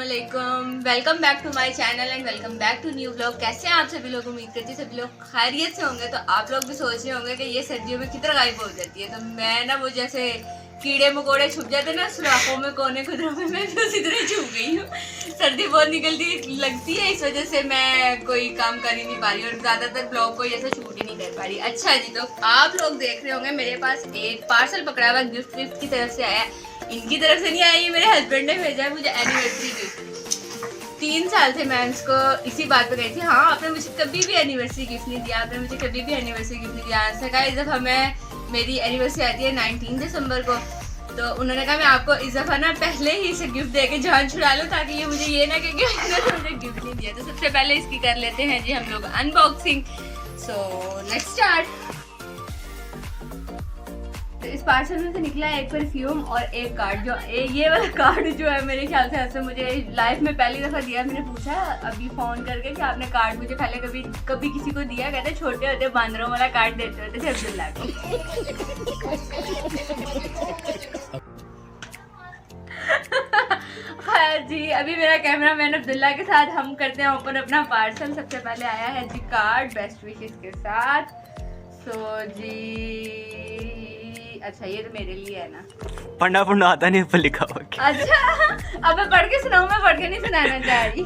अस्सलामुअलैकुम, welcome back to my channel and welcome back to new blog. कैसे हैं आप सभी लोग? उम्मीद करती हूँ सभी लोग खैरियत से होंगे। तो आप लोग भी सोच रहे होंगे कि ये सर्दियों में कितना गायब हो जाती है। तो मैं ना वो जैसे कीड़े मकोड़े छुप जाते ना सुराखों में, कोने खुदरों में, मैं भी उसी तरह छुप गई हूँ। सर्दी बहुत निकलती लगती है, इस वजह से मैं कोई काम कर ही नहीं पा रही और ज़्यादातर ब्लॉग को ऐसा शूट ही नहीं कर पा रही। अच्छा जी, तो आप लोग देख रहे होंगे मेरे पास एक पार्सल पकड़ा हुआ गिफ्ट विफ्ट की तरफ से आया। इनकी तरफ से नहीं आई, मेरे हस्बैंड ने भेजा है मुझे एनिवर्सरी गिफ्ट। 3 साल से मैं उसको इसी बात पे गई थी, हाँ आपने मुझे कभी भी एनिवर्सरी गिफ्ट नहीं दिया, आपने मुझे कभी भी एनिवर्सरी गिफ्ट नहीं दिया। ऐसा कहा इस दफ़ा मेरी एनिवर्सरी आती है 19 दिसंबर को, तो उन्होंने कहा मैं आपको इस दफ़ा ना पहले ही इसे गिफ्ट दे के जान छुड़ा लूँ, ताकि ये मुझे ये ना कि मुझे गिफ्ट नहीं दिया। तो सबसे पहले इसकी कर लेते हैं जी हम लोग अनबॉक्सिंग। So let's start. तो इस पार्सल में से निकला एक परफ्यूम और एक कार्ड। जो ये वाला कार्ड जो है मेरे ख्याल से ऐसे मुझे लाइफ में पहली दफ़ा दिया। मैंने पूछा अभी फ़ोन करके कि आपने कार्ड मुझे पहले कभी किसी को दिया? कहते छोटे होते बांदरों वाला कार्ड देते होते थे अब्दुल्ला को। हाँ जी, अभी मेरा कैमरा मैन अब्दुल्ला के साथ हम करते हैं ओपन अपना पार्सल। सबसे पहले आया है जी कार्ड बेस्ट विशेस के साथ। सो जी अच्छा, ये तो मेरे लिए है ना। पढ़ना आता नहीं, ऊपर लिखा हुआ क्या? अच्छा अब मैं पढ़ के सुनाऊं? मैं पढ़ के नहीं सुनाना चाह रही।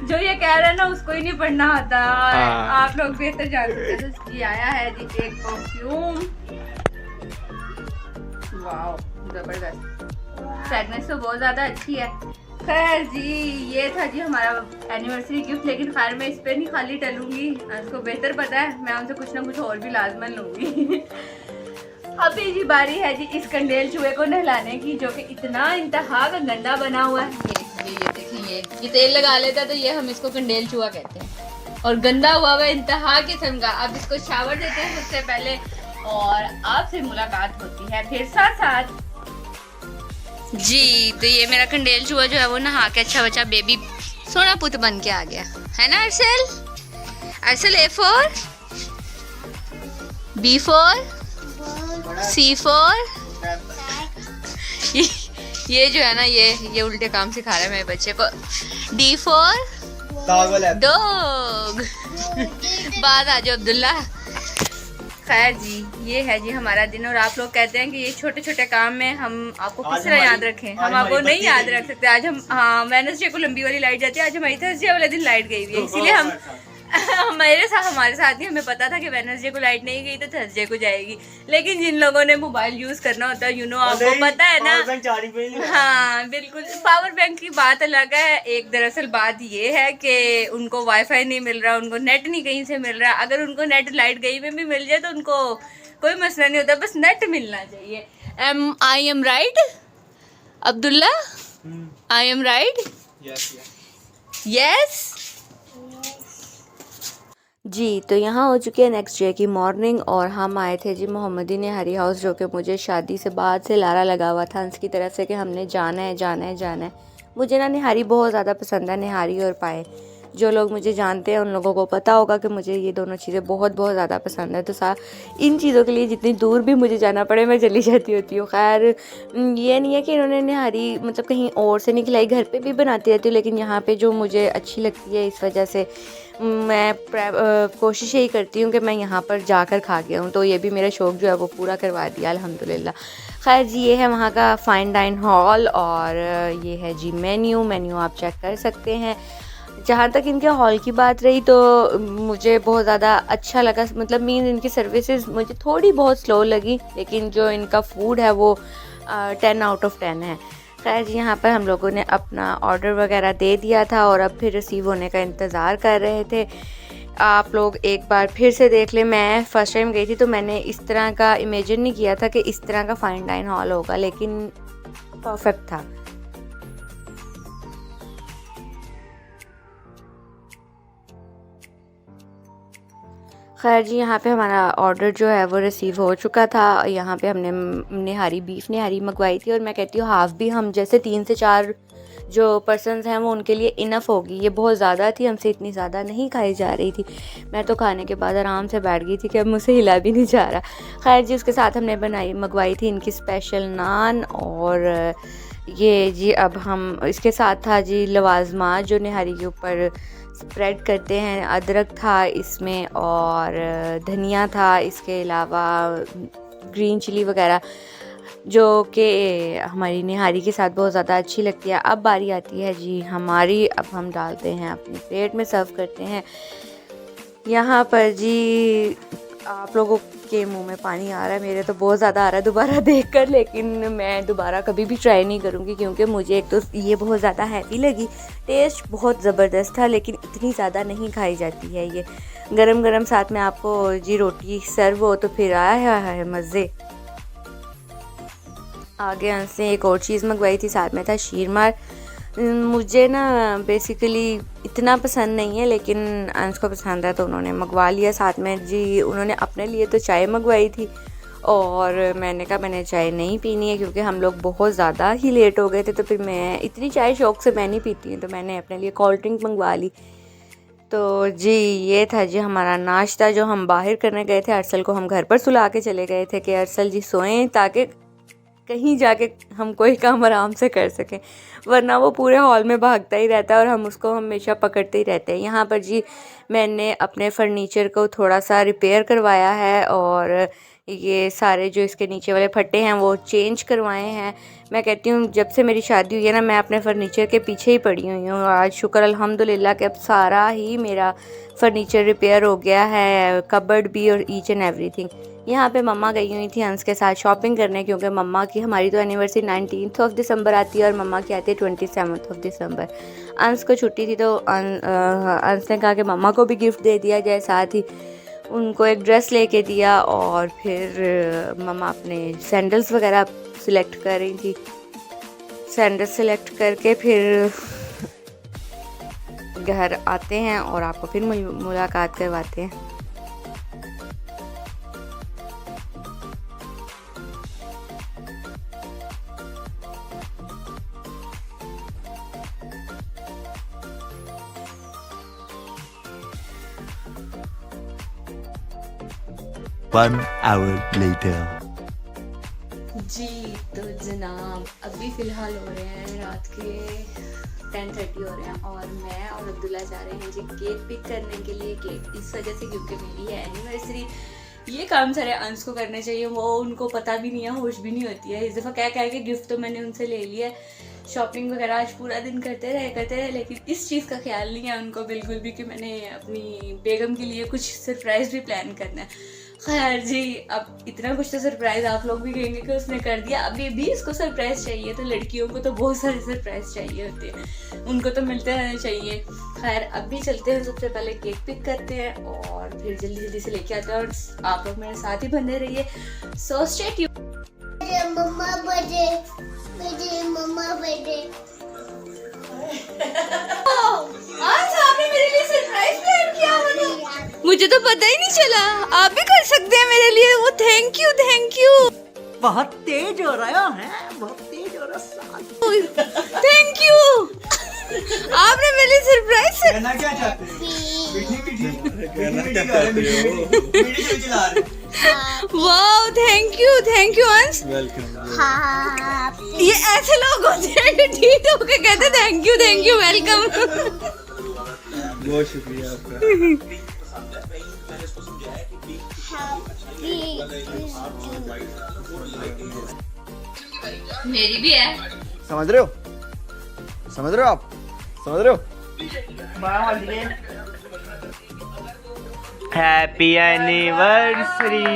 जो ये कह रहा है ना उसको ही नहीं पढ़ना आता। आप लोग बेहतर जानते हैं। तो इसकी आया है जी एक परफ्यूम। वाओ जबरदस्त, फ्रेगनेंस तो बहुत ज्यादा अच्छी है। खैर जी, ये था जी हमारा एनिवर्सरी गिफ्ट। लेकिन खैर मैं इस पर नहीं खाली टलूंगी, उसको बेहतर पता है, मैं उनसे कुछ ना कुछ और भी लाजमन लूंगी। अभी जी बारी है जी इस कंडेल चूहे को नहलाने की, जो कि इतना इंतहा का गंदा बना हुआ है। ये देखिए, ये तेल लगा लेता है तो ये हम इसको कंडेल चूहा कहते हैं, और गंदा हुआ हुआ इंतहा किस्म का। अब इसको शावर देते हैं सबसे पहले और आपसे मुलाकात होती है फिर साथ साथ जी। तो ये मेरा कंडेल चूहा जो है वो नहा के अच्छा बच्चा बेबी सोना पुत बन के आ गया है ना। अरसल, अरसल A for B for C for ये जो है ना ये उल्टे काम सिखा रहा है मेरे बच्चे को। D for dog. बाद आ जाओ अब्दुल्ला। खैर जी, ये है जी हमारा दिन। और आप लोग कहते हैं कि ये छोटे छोटे काम में हम आपको किस तरह याद रखें। हम आपको नहीं याद रख सकते। आज हम वेडनेसडे को लंबी वाली लाइट जाती है, आज हमारी थर्सडे वाले दिन लाइट गई हुई है, इसीलिए हम हमारे साथ ही हमें पता था कि वेडनेसडे को लाइट नहीं गई तो थर्सडे को जाएगी। लेकिन जिन लोगों ने मोबाइल यूज करना होता है, आपको पता है ना। हाँ बिल्कुल, पावर बैंक की बात अलग है। एक दरअसल बात ये है कि उनको वाईफाई नहीं मिल रहा, उनको नेट नहीं कहीं से मिल रहा। अगर उनको नेट लाइट गई में भी मिल जाए तो उनको कोई मसला नहीं होता, बस नेट मिलना चाहिए। I am right Abdullah? I am right? Yes जी। तो यहाँ हो चुकी है नेक्स्ट डे की मॉर्निंग और हम आए थे जी मोहम्मदी निहारी हाउस, जो कि मुझे शादी से बाद से लारा लगा हुआ था उसकी तरफ से कि हमने जाना है जाना है जाना है। मुझे ना निहारी बहुत ज़्यादा पसंद है, निहारी और पाए। जो लोग मुझे जानते हैं उन लोगों को पता होगा कि मुझे ये दोनों चीज़ें बहुत बहुत ज़्यादा पसंद है। तो इन चीज़ों के लिए जितनी दूर भी मुझे जाना पड़े मैं चली जाती होती हूँ। खैर ये नहीं है कि इन्होंने निहारी मतलब कहीं और से नहीं खिलाई, घर पे भी बनाती रहती हूँ, लेकिन यहाँ पे जो मुझे अच्छी लगती है इस वजह से मैं कोशिश यही करती हूँ कि मैं यहाँ पर जाकर खा गया हूँ। तो ये भी मेरा शौक़ जो है वो पूरा करवा दिया अल्हम्दुलिल्लाह। खैर जी, ये है वहाँ का फ़ाइन डाइन हॉल और ये है जी मेन्यू आप चेक कर सकते हैं। जहाँ तक इनके हॉल की बात रही तो मुझे बहुत ज़्यादा अच्छा लगा, मतलब मीन इनकी सर्विसेज मुझे थोड़ी बहुत स्लो लगी, लेकिन जो इनका फूड है वो 10 आउट ऑफ 10 है। खैर जी, यहाँ पर हम लोगों ने अपना ऑर्डर वगैरह दे दिया था और अब फिर रिसीव होने का इंतज़ार कर रहे थे। आप लोग एक बार फिर से देख लें। मैं फ़र्स्ट टाइम गई थी तो मैंने इस तरह का इमेजिन नहीं किया था कि इस तरह का फ़ाइन डाइन हॉल होगा, लेकिन परफेक्ट था। खैर जी, यहाँ पे हमारा ऑर्डर जो है वो रिसीव हो चुका था। यहाँ पे हमने निहारी बीफ निहारी मंगवाई थी और मैं कहती हूँ हाफ़ भी हम जैसे 3 से 4 जो पर्सन्स हैं वो उनके लिए इनफ होगी। ये बहुत ज़्यादा थी, हमसे इतनी ज़्यादा नहीं खाई जा रही थी। मैं तो खाने के बाद आराम से बैठ गई थी कि अब मुझसे हिला भी नहीं जा रहा। खैर जी, उसके साथ हमने मंगवाई थी इनकी स्पेशल नान और ये जी अब हम इसके साथ था जी लवाजमा जो निहारी के ऊपर स्प्रेड करते हैं। अदरक था इसमें और धनिया था, इसके अलावा ग्रीन चिली वगैरह जो कि हमारी निहारी के साथ बहुत ज़्यादा अच्छी लगती है। अब बारी आती है जी हमारी, अब हम डालते हैं अपनी प्लेट में, सर्व करते हैं। यहाँ पर जी आप लोगों के मुंह में पानी आ रहा है, मेरे तो बहुत ज़्यादा आ रहा है दोबारा देखकर, लेकिन मैं दोबारा कभी भी ट्राई नहीं करूँगी क्योंकि मुझे एक तो ये बहुत ज़्यादा हैवी लगी। टेस्ट बहुत ज़बरदस्त था लेकिन इतनी ज़्यादा नहीं खाई जाती है ये। गरम गरम साथ में आपको जी रोटी सर्व हो तो फिर आया है मज़े। आगे अंश ने एक और चीज़ मंगवाई थी, साथ में था शीरमार। मुझे ना बेसिकली इतना पसंद नहीं है लेकिन अंश को पसंद है तो उन्होंने मंगवा लिया। साथ में जी उन्होंने अपने लिए तो चाय मंगवाई थी और मैंने कहा मैंने चाय नहीं पीनी है क्योंकि हम लोग बहुत ज़्यादा ही लेट हो गए थे, तो फिर मैं इतनी चाय शौक़ से मैं नहीं पीती हूँ तो मैंने अपने लिए कोल्ड ड्रिंक मंगवा ली। तो जी ये था जी हमारा नाश्ता जो हम बाहर करने गए थे। अरसल को हम घर पर सुला के चले गए थे कि अरसल जी सोएं ताकि कहीं जाके हम कोई काम आराम से कर सकें, वरना वो पूरे हॉल में भागता ही रहता है और हम उसको हमेशा पकड़ते ही रहते हैं। यहाँ पर जी मैंने अपने फर्नीचर को थोड़ा सा रिपेयर करवाया है और ये सारे जो इसके नीचे वाले फट्टे हैं वो चेंज करवाए हैं। मैं कहती हूँ जब से मेरी शादी हुई है ना मैं अपने फर्नीचर के पीछे ही पड़ी हुई हूँ। आज शुक्र अल्हम्दुलिल्लाह कि अब सारा ही मेरा फर्नीचर रिपेयर हो गया है, कबर्ड भी और ईच एंड एवरीथिंग। यहाँ पे मम्मा गई हुई थी अंश के साथ शॉपिंग करने क्योंकि मम्मा की हमारी तो एनिवर्सरी 19 दिसंबर आती है और मम्मा की आती है 27 दिसंबर। अंश को छुट्टी थी तो अंश ने कहा कि मम्मा को भी गिफ्ट दे दिया जाए, साथ ही उनको एक ड्रेस लेके दिया और फिर मम्मा अपने सैंडल्स वगैरह सिलेक्ट कर रही थी। सैंडल्स सिलेक्ट करके फिर घर आते हैं और आपको फिर मुलाकात करवाते हैं। One hour later. जी तो जनाब अभी फ़िलहाल हो रहे हैं रात के 10:30 हो रहे हैं और मैं और अब्दुल्ला जा रहे हैं जी केक पिक करने के लिए। केक इस वजह से क्योंकि मेरी है एनिवर्सरी। ये काम सारे अंश को करने चाहिए, वो उनको पता भी नहीं है, होश भी नहीं होती है। इस दफ़ा क्या कह के गिफ्ट तो मैंने उनसे ले लिया है। शॉपिंग वगैरह आज पूरा दिन करते रहे लेकिन इस चीज़ का ख्याल नहीं है उनको बिल्कुल भी कि मैंने अपनी बेगम के लिए कुछ सरप्राइज़ भी प्लान करना है। खैर जी अब इतना कुछ तो सरप्राइज़ आप लोग भी कहेंगे कि उसने कर दिया, अभी भी इसको सरप्राइज़ चाहिए। तो लड़कियों को तो बहुत सारे सरप्राइज़ चाहिए होते हैं, उनको तो मिलते रहने चाहिए। खैर अब भी चलते हैं, सबसे पहले केक पिक करते हैं और फिर जल्दी जल्दी से लेके आते हैं और आप लोग मेरे साथ ही बने रहिए। So stay tuned. आज आपने मेरे लिए सरप्राइज प्लान किया होगा, मुझे तो पता ही नहीं चला। आप भी कर सकते हैं मेरे लिए, वो थैंक यू बहुत तेज हो रहा है, बहुत तेज हो रहा है। Thank you. आपने मेरे लिए सरप्राइज कहना क्या चाहते हैं? मीठी चला रहे। वाओ थैंक यू अंश। ये ऐसे लोग होते हैं जो ठीक होके कहते थैंक यू वेलकम। बहुत शुक्रिया आपका। मेरी भी है। समझ रहे हो आप समझ रहे हो? Happy anniversary.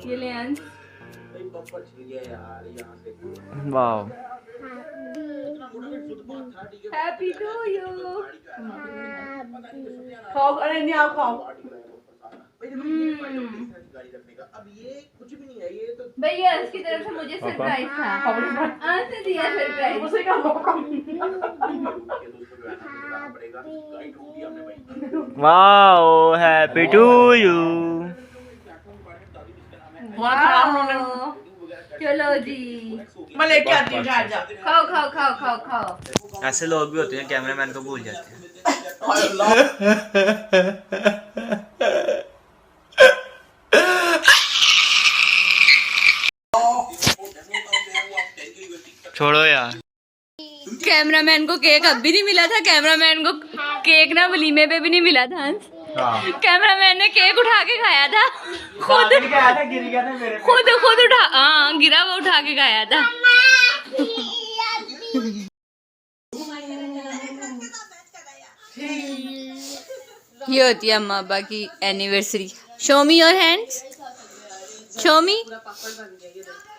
ये ले Ansh. Wow happy to you. खाओ, अरे नहीं आप खाओ। भैया अंश की तरफ से मुझे सरप्राइज था, अंश ने दिया सरप्राइज। उसे का वाओ हैप्पी टू यू। चलो जी मैं लेके आती हूँ। जा खाओ। ऐसे लोग भी होते हैं कैमरामैन को भूल जाते हैं। छोड़ो यार। कैमरामैन को केक अब भी नहीं मिला था। कैमरामैन को केक ना वलीमे पे भी नहीं मिला था हंस। कैमरामैन ने केक उठा के खाया था खुद। गिर गया था मेरे खुद उठा, हाँ गिरा वो उठा के खाया था। ये होती है अम्मा अब्बा की anniversary. Show me your hands, show मी।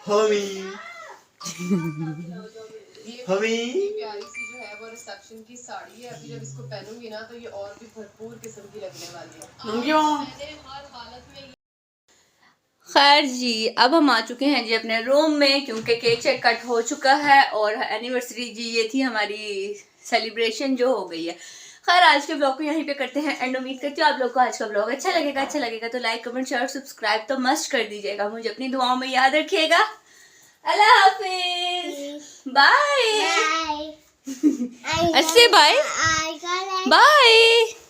हमी हमी प्यारी सी जो है वो रिसेप्शन की साड़ी है। अभी जब इसको पहनूंगी ना तो ये और भी भरपूर किस्म की लगने वाली है। मैंने हर हालत में खैर जी, अब हम आ चुके हैं जी अपने रूम में, क्योंकि केक चेक कट हो चुका है और एनिवर्सरी जी ये थी हमारी सेलिब्रेशन जो हो गई है। खैर आज के ब्लॉग को यहीं पे करते हैं एंड। उम्मीद करती हूँ आप लोग को आज का ब्लॉग अच्छा लगेगा तो लाइक कमेंट शेयर सब्सक्राइब तो मस्ट कर दीजिएगा। मुझे अपनी दुआओं में याद रखिएगा। अल्लाह हाफिज, बाय। ऐसे बाय बाय।